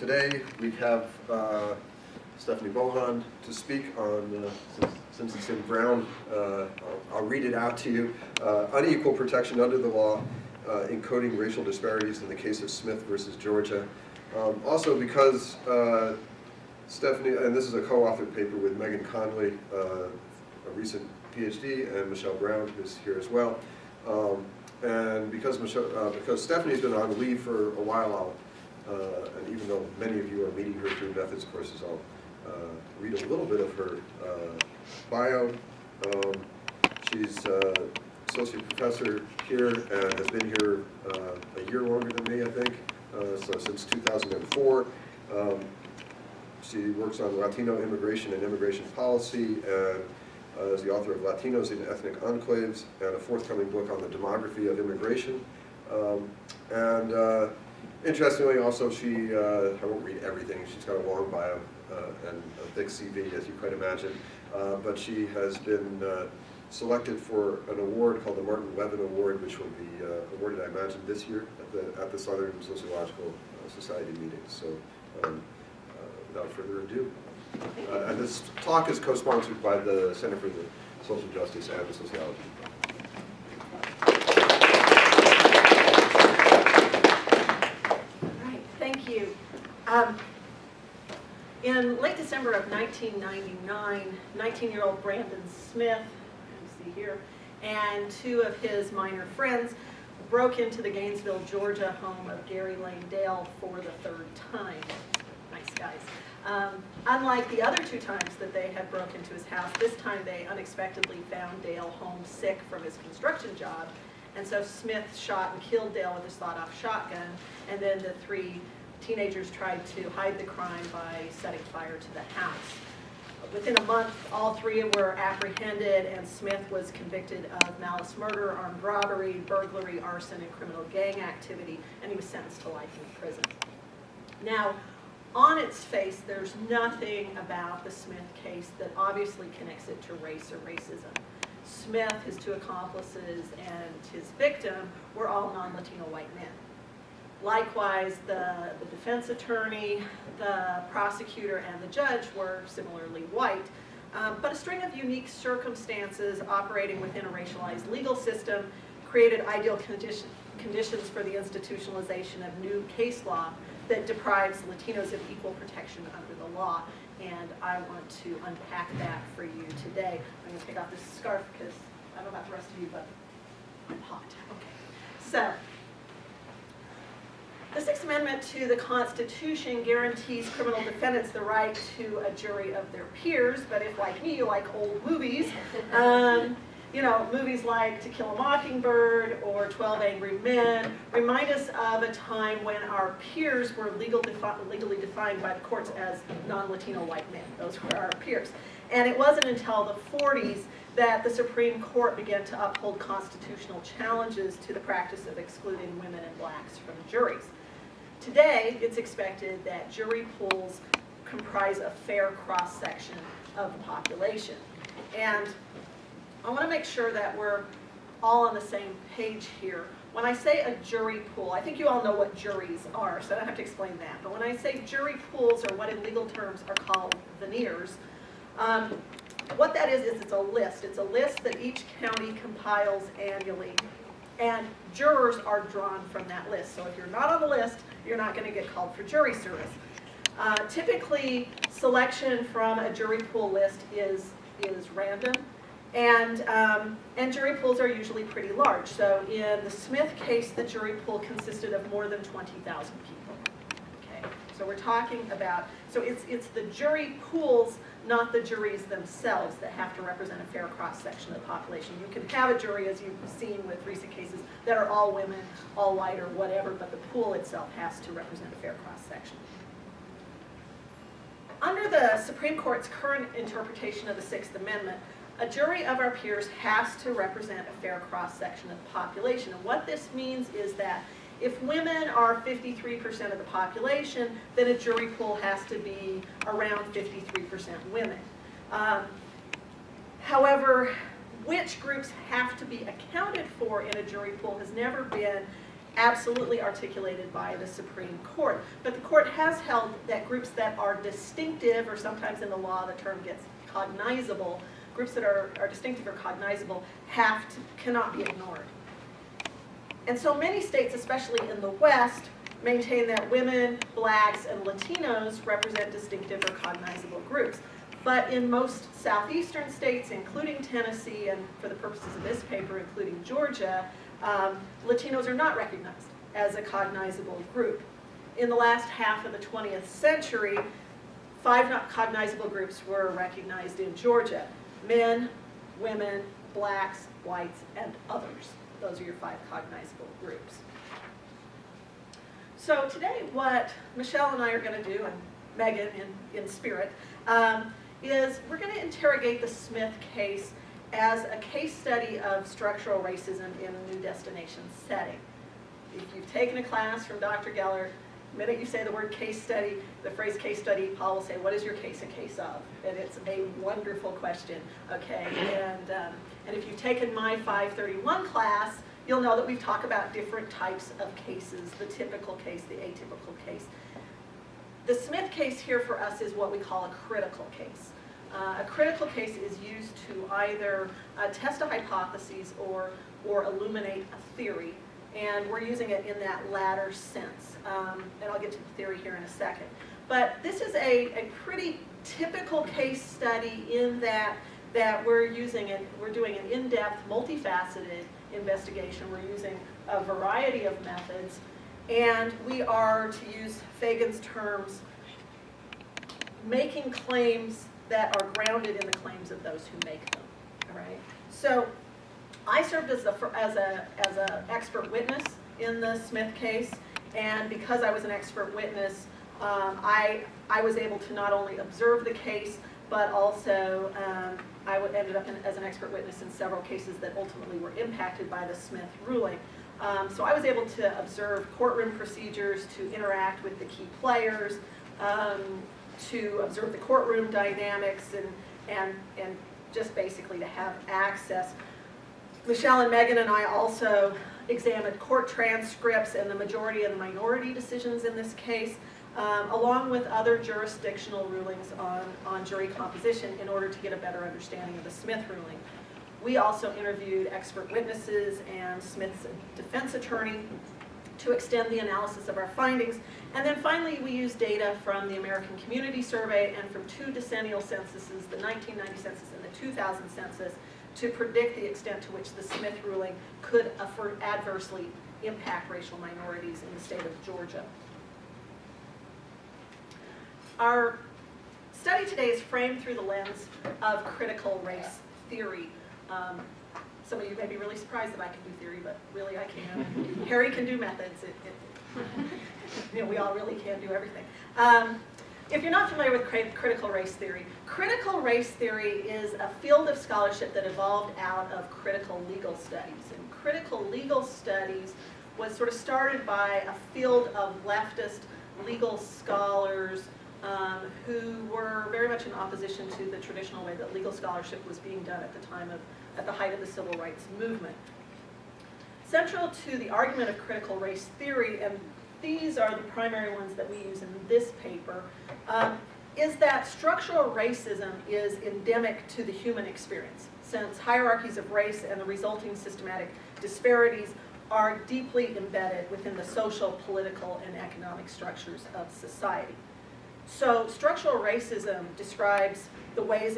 Today we have Stephanie Bohon to speak on, since it's in brown, I'll read it out to you. Unequal protection under the law, encoding racial disparities in the case of Smith versus Georgia. Also because Stephanie, and this is a co-authored paper with Meghan Conley, a recent PhD, and Michelle Brown, who's here as well. And because Stephanie's been on leave for a while, and even though many of you are meeting her through methods courses, I'll read a little bit of her bio. She's associate professor here and has been here a year longer than me, I think, so since 2004. She works on Latino immigration and immigration policy, and is the author of Latinos in Ethnic Enclaves and a forthcoming book on the demography of immigration. Interestingly, also, I won't read everything, she's got a long bio and a thick CV, as you quite imagine, but she has been selected for an award called the Martin Levin Award, which will be awarded, I imagine, this year at the Southern Sociological Society meeting. So, without further ado. And this talk is co-sponsored by the Center for the Social Justice and the Sociology. Right, thank you. In late December of 1999, 19-year-old Brandon Smith, you see here, and two of his minor friends broke into the Gainesville, Georgia home of Gary Lane Dale for the third time. Nice guys. Unlike the other two times that they had broken into his house, this time they unexpectedly found Dale home sick from his construction job. And so Smith shot and killed Dale with his sawed-off shotgun, and then the three teenagers tried to hide the crime by setting fire to the house. Within a month, all three were apprehended, and Smith was convicted of malice murder, armed robbery, burglary, arson, and criminal gang activity, and he was sentenced to life in prison. Now, on its face, there's nothing about the Smith case that obviously connects it to race or racism. Smith, his two accomplices, and his victim were all non-Latino white men. Likewise, the defense attorney, the prosecutor, and the judge were similarly white. But a string of unique circumstances operating within a racialized legal system created ideal conditions for the institutionalization of new case law that deprives Latinos of equal protection under the law. And I want to unpack that for you today. I'm going to take off this scarf because I don't know about the rest of you, but I'm hot. Okay. So, the Sixth Amendment to the Constitution guarantees criminal defendants the right to a jury of their peers, but if, like me, you like old movies, you know, movies like To Kill a Mockingbird or 12 Angry Men remind us of a time when our peers were legally defined by the courts as non-Latino white men. Those were our peers. And it wasn't until the 40s that the Supreme Court began to uphold constitutional challenges to the practice of excluding women and blacks from juries. Today, it's expected that jury pools comprise a fair cross-section of the population. And I want to make sure that we're all on the same page here. When I say a jury pool, I think you all know what juries are, so I don't have to explain that. But when I say jury pools, or what in legal terms are called veneers, what that is it's a list. It's a list that each county compiles annually. And jurors are drawn from that list. So if you're not on the list, you're not going to get called for jury service. Typically, selection from a jury pool list is random. And jury pools are usually pretty large. So in the Smith case, the jury pool consisted of more than 20,000 people. Okay, so we're talking about, so it's the jury pools, not the juries themselves, that have to represent a fair cross-section of the population. You can have a jury, as you've seen with recent cases, that are all women, all white, or whatever, but the pool itself has to represent a fair cross-section. Under the Supreme Court's current interpretation of the Sixth Amendment, a jury of our peers has to represent a fair cross-section of the population. And what this means is that if women are 53% of the population, then a jury pool has to be around 53% women. However, which groups have to be accounted for in a jury pool has never been absolutely articulated by the Supreme Court. But the court has held that groups that are distinctive, or sometimes in the law the term gets cognizable, groups that are distinctive or cognizable cannot be ignored. And so many states, especially in the West, maintain that women, blacks, and Latinos represent distinctive or cognizable groups. But in most southeastern states, including Tennessee, and for the purposes of this paper, including Georgia, Latinos are not recognized as a cognizable group. In the last half of the 20th century, 5 cognizable groups were recognized in Georgia: men, women, blacks, whites, and others. Those are your 5 cognizable groups. So today what Michelle and I are going to do, and Meghan in spirit, is we're going to interrogate the Smith case as a case study of structural racism in a new destination setting. If you've taken a class from Dr. Geller, the minute you say the word case study, the phrase case study, Paul will say, what is your case a case of? And it's a wonderful question, okay? And if you've taken my 531 class, you'll know that we've talked about different types of cases, the typical case, the atypical case. The Smith case here for us is what we call a critical case. A critical case is used to either test a hypothesis or illuminate a theory, and we're using it in that latter sense. And I'll get to the theory here in a second. But this is a pretty typical case study in that we're doing an in-depth, multifaceted investigation. We're using a variety of methods, and we are, to use Fagan's terms, making claims that are grounded in the claims of those who make them. All right. So I served as an expert witness in the Smith case, and because I was an expert witness, I was able to not only observe the case, but also I ended up as an expert witness in several cases that ultimately were impacted by the Smith ruling. So I was able to observe courtroom procedures, to interact with the key players, to observe the courtroom dynamics, and just basically to have access. Michelle and Meghan and I also examined court transcripts and the majority and minority decisions in this case, along with other jurisdictional rulings on jury composition in order to get a better understanding of the Smith ruling. We also interviewed expert witnesses and Smith's defense attorney to extend the analysis of our findings. And then finally, we used data from the American Community Survey and from 2 decennial censuses, the 1990 census and the 2000 census, to predict the extent to which the Smith ruling could adversely impact racial minorities in the state of Georgia. Our study today is framed through the lens of critical race theory. Some of you may be really surprised that I can do theory, but really I can. Harry can do methods. We all really can do everything. If you're not familiar with critical race theory is a field of scholarship that evolved out of critical legal studies. And critical legal studies was sort of started by a field of leftist legal scholars who were very much in opposition to the traditional way that legal scholarship was being done at the height of the civil rights movement. Central to the argument of critical race theory, and these are the primary ones that we use in this paper, is that structural racism is endemic to the human experience, since hierarchies of race and the resulting systematic disparities are deeply embedded within the social, political, and economic structures of society. So structural racism describes the ways